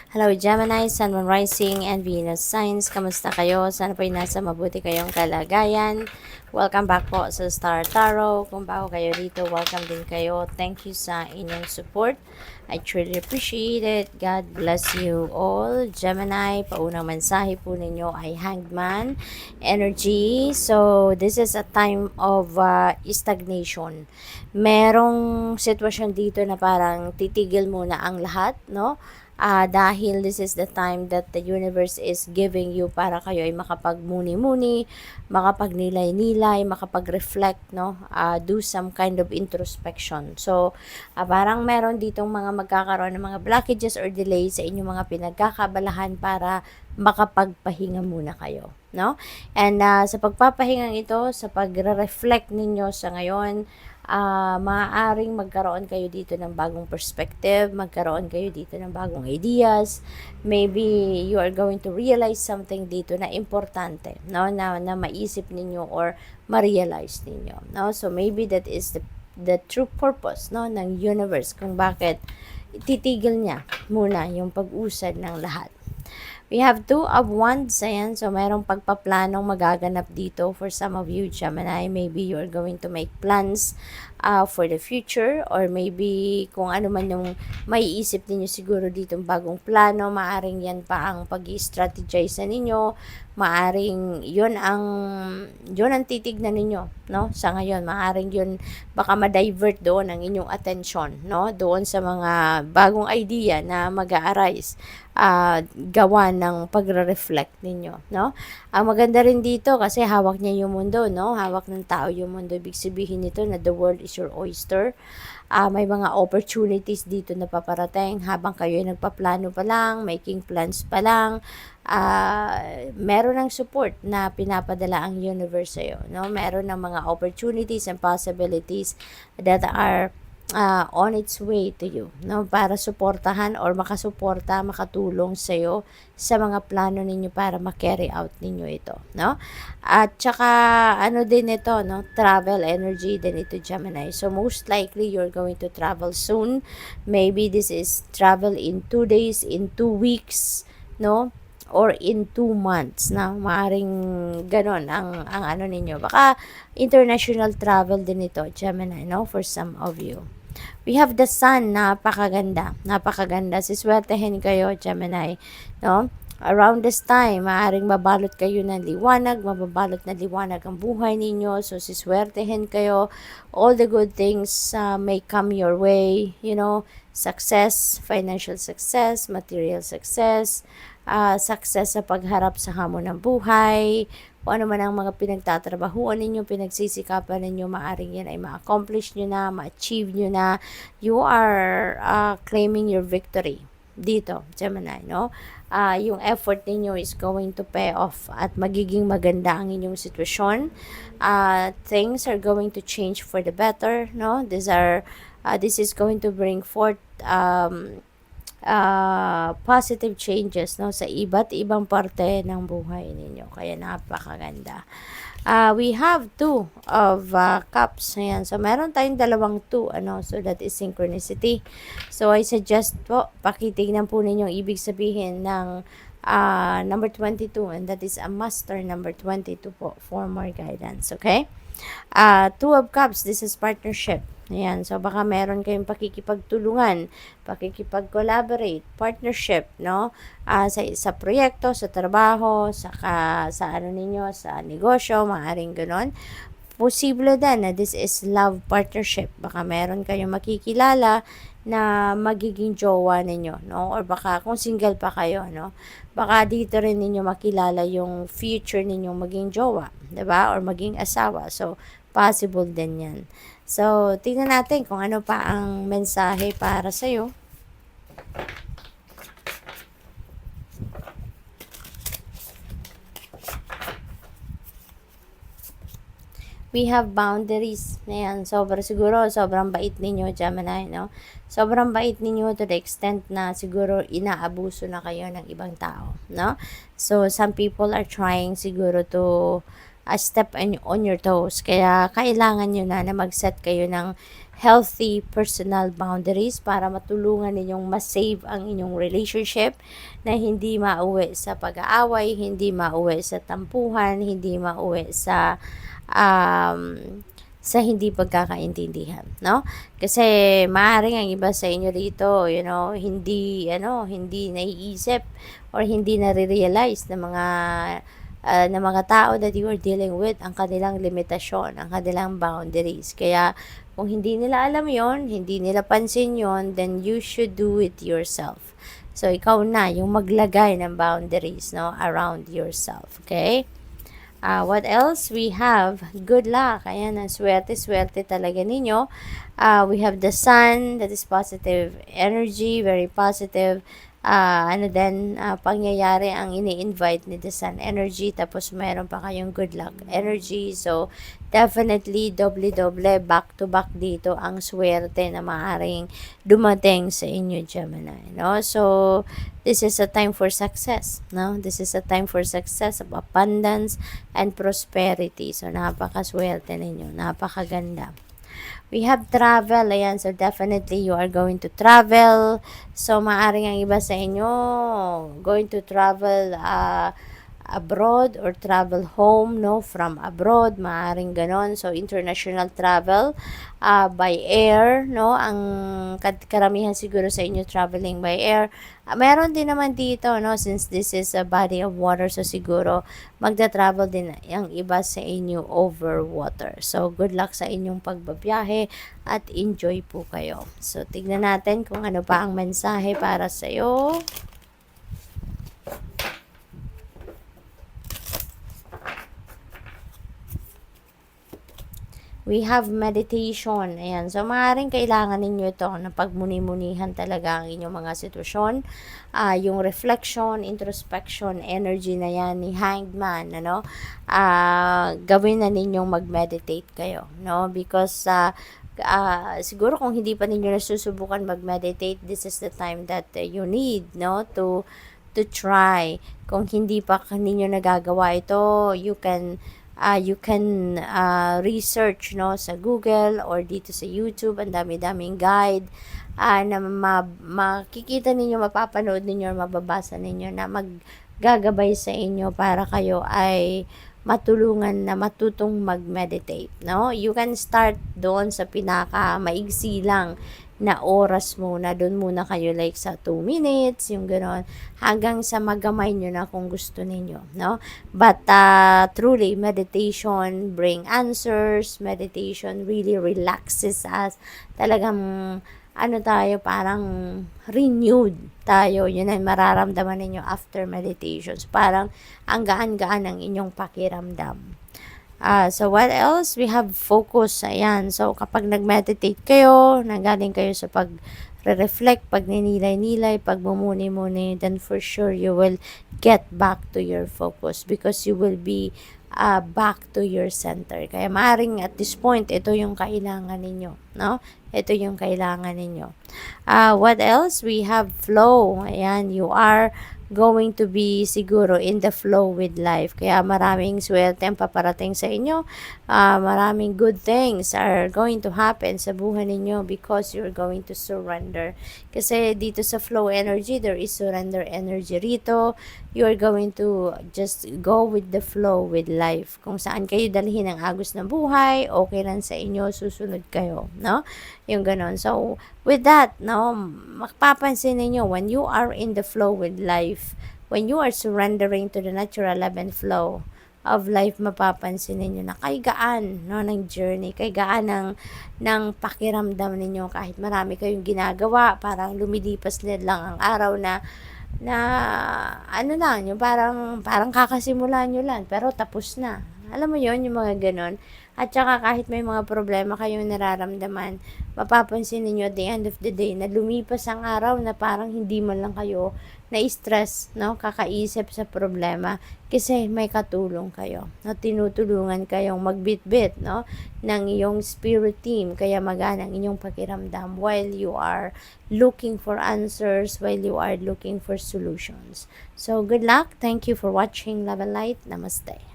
Hello Gemini, Sun, Moon Rising, and Venus Signs. Kamusta kayo? Sana po ay nasa mabuti kayong kalagayan. Welcome back po sa Star Tarot. Kung bago kayo dito, welcome din kayo. Thank you sa inyong support. I truly appreciate it. God bless you all. Gemini, paunang mensahe po ninyo ay Hangman energy. So, this is a time of stagnation. Merong sitwasyon dito na parang titigil muna ang lahat, no? Dahil this is the time that the universe is giving you para kayo ay makapagmuni-muni, makapagnilay-nilay, makapag-reflect, no? Do some kind of introspection. So, parang meron ditong mga magkakaroon ng mga blockages or delays sa inyong mga pinagkakabalahan para makapagpahinga muna kayo, no? And sa pagpapahingang ito, sa pagre-reflect ninyo sa ngayon, maaaring magkaroon kayo dito ng bagong perspective, magkaroon kayo dito ng bagong ideas, maybe you are going to realize something dito na importante, no, na maisip ninyo or ma-realize ninyo, no? So maybe that is the true purpose, no, ng universe kung bakit titigil niya muna yung pag-usad ng lahat. We have two of wands, ayan. So, merong pagpaplanong magaganap dito for some of you, Gemini. Maybe you are going to make plans for the future, or maybe kung ano man yung maiisip ninyo siguro ditong bagong plano, maaring yan pa ang pag-i-strategize na ninyo, maaring yun ang titignan ninyo, no? Sa ngayon, maaring yun baka ma-divert doon ang inyong attention, no? Doon sa mga bagong idea na mag-a-arise, gawa ng pagre-reflect ninyo, no? Ang maganda rin dito kasi hawak niya yung mundo, no? Hawak ng tao yung mundo. Ibig sabihin nito na the world is your oyster. May mga opportunities dito na paparating habang kayo ay nagpaplano pa lang, making plans pa lang. Meron ng support na pinapadala ang universe sa'yo, no? Meron ng mga opportunities and possibilities that are on its way to you, no? Para suportahan or makasuporta, makatulong sa'yo sa mga plano ninyo para ma-carry out ninyo ito, no? At saka, ano din ito, no? Travel energy din ito, Gemini. So, most likely, you're going to travel soon. Maybe this is travel in 2 days, in 2 weeks, no? Or in 2 months na maaring ganon ang ano ninyo. Baka international travel din ito, Gemini, no? For some of you. We have the sun, napakaganda. Napakaganda. Siswertehin kayo, Gemini, no? Around this time, maaaring mabalot kayo ng liwanag, mababalot na liwanag ang buhay ninyo. So, siswertehin kayo. All the good things may come your way, you know, success, financial success, material success, success sa pagharap sa hamon ng buhay, kung ano man ang mga pinagtatrabahuan ninyo, pinagsisikapan ninyo, maaring yan ay ma-accomplish nyo na, ma-achieve nyo na. You are claiming your victory dito, Gemini, no? Yung effort ninyo is going to pay off at magiging maganda ang inyong sitwasyon. Things are going to change for the better, no? This is going to bring forth positive changes, no, sa iba't ibang parte ng buhay ninyo. Kaya napakaganda. We have two of cups. Ayan. So, meron tayong dalawang two. Ano? So, that is synchronicity. So, I suggest po, pakitignan po ninyo ibig sabihin ng number 22. And that is a master number 22 po for more guidance. Okay? Two of cups. This is partnership. Ayan, so baka meron kayong pakikipagtulungan, pakikipag-collaborate, partnership, no? Sa proyekto, sa trabaho, sa ano ninyo, sa negosyo, maaaring ganon. Posible din na this is love partnership. Baka meron kayong makikilala na magiging jowa ninyo, no? Or baka kung single pa kayo, no? Baka dito rin ninyo makilala yung future ninyong maging jowa, 'di ba? Or maging asawa. So, possible din 'yan. So, tingnan natin kung ano pa ang mensahe para sa'yo. We have boundaries. Ayan, sobrang bait ninyo, Gemini, no? Sobrang bait ninyo to the extent na siguro inaabuso na kayo ng ibang tao, no? So, some people are trying siguro to step on your toes. Kaya kailangan nyo na mag-set kayo ng healthy personal boundaries para matulungan ninyong ma-save ang inyong relationship na hindi mauwi sa pag-aaway, hindi mauwi sa tampuhan, hindi mauwi sa hindi pagkakaintindihan, no? Kasi maaaring ang iba sa inyo dito, hindi naiisip or hindi nare-realize ng mga tao that you are dealing with ang kanilang limitasyon, ang kanilang boundaries. Kaya kung hindi nila alam yon, hindi nila pansin yon, then you should do it yourself. So ikaw na yung maglagay ng boundaries, no, around yourself, okay? What else? We have good luck. Ayan, ang swerte talaga ninyo. We have the sun, that is positive energy, very positive. Pangyayari ang ini-invite ni the sun energy. Tapos meron pa kayong good luck energy. So, definitely, doble-doble, back-to-back dito ang swerte na maaaring dumating sa inyo, Gemini. No? So, this is a time for success. No? This is a time for success, of abundance, and prosperity. So, napakaswerte ninyo. Napakaganda. We have travel, ayan, so definitely you are going to travel. So, maaring ang iba sa inyo going to travel abroad or travel home, no, from abroad, maaring ganon. So, international travel by air, no, ang karamihan siguro sa inyo traveling by air. Meron din naman dito, no, since this is a body of water, so siguro magta-travel din ang iba sa inyo over water. So, good luck sa inyong pagbabiyahe at enjoy po kayo. So, tignan natin kung ano pa ang mensahe para sa iyo. We have meditation. Ayan. So, maaaring kailangan ninyo ito na pagmuni-munihan talaga ang inyong mga sitwasyon. Yung reflection, introspection, energy na yan ni Hanged Man, ano? Gawin na ninyong mag-meditate kayo, no? Because, siguro kung hindi pa ninyo nasusubukan mag-meditate, this is the time that you need, no? To try. Kung hindi pa ninyo nagagawa ito, you can research, no, sa Google or dito sa YouTube. Ang dami-daming guide na makikita ninyo, mapapanood ninyo, or mababasa ninyo na maggagabay sa inyo para kayo ay matulungan na matutong mag-meditate, no? You can start doon sa pinaka maigsi lang na oras muna, doon muna kayo, like sa 2 minutes, yung gano'n, hanggang sa magamay nyo na kung gusto ninyo, no? But truly, meditation bring answers, meditation really relaxes us, talagang tayo, parang renewed tayo, yun ay mararamdaman ninyo after meditations, parang ang gaan-gaan ng inyong pakiramdam. So, what else? We have focus. Ayan. So, kapag nag-meditate kayo, nanggaling kayo sa pag-reflect, pag-ninilay-nilay, pag-mumuni-muni, then for sure you will get back to your focus because you will be back to your center. Kaya maaring at this point, ito yung kailangan ninyo, no? Ito yung kailangan ninyo. What else? We have flow. Ayan, you are going to be siguro in the flow with life. Kaya maraming swerte ang paparating sa inyo. Maraming good things are going to happen sa buhay ninyo because you're going to surrender. Kasi dito sa flow energy, there is surrender energy rito. You're going to just go with the flow with life. Kung saan kayo dalhin ang agos ng buhay, okay lang sa inyo, susunod kayo, no? Yung ganon. So, with that, no, mapapansin ninyo, when you are in the flow with life, when you are surrendering to the natural ebb and flow of life, mapapansin ninyo na kay gaan, no, ng journey, kay gaan ng pakiramdam ninyo, kahit marami kayong ginagawa, parang lumilipas lang ang araw na lang, yung parang kakasimula nyo lang, pero tapos na. Alam mo yon, yung mga ganon. At saka kahit may mga problema kayong nararamdaman, mapapansin ninyo at the end of the day na lumipas ang araw na parang hindi man lang kayo na-stress, no? Kakaisip sa problema kasi may katulong kayo. No? Tinutulungan kayong magbitbit, no? Ng iyong spirit team, kaya magana ang inyong pakiramdam while you are looking for answers, while you are looking for solutions. So, good luck. Thank you for watching Love and Light. Namaste.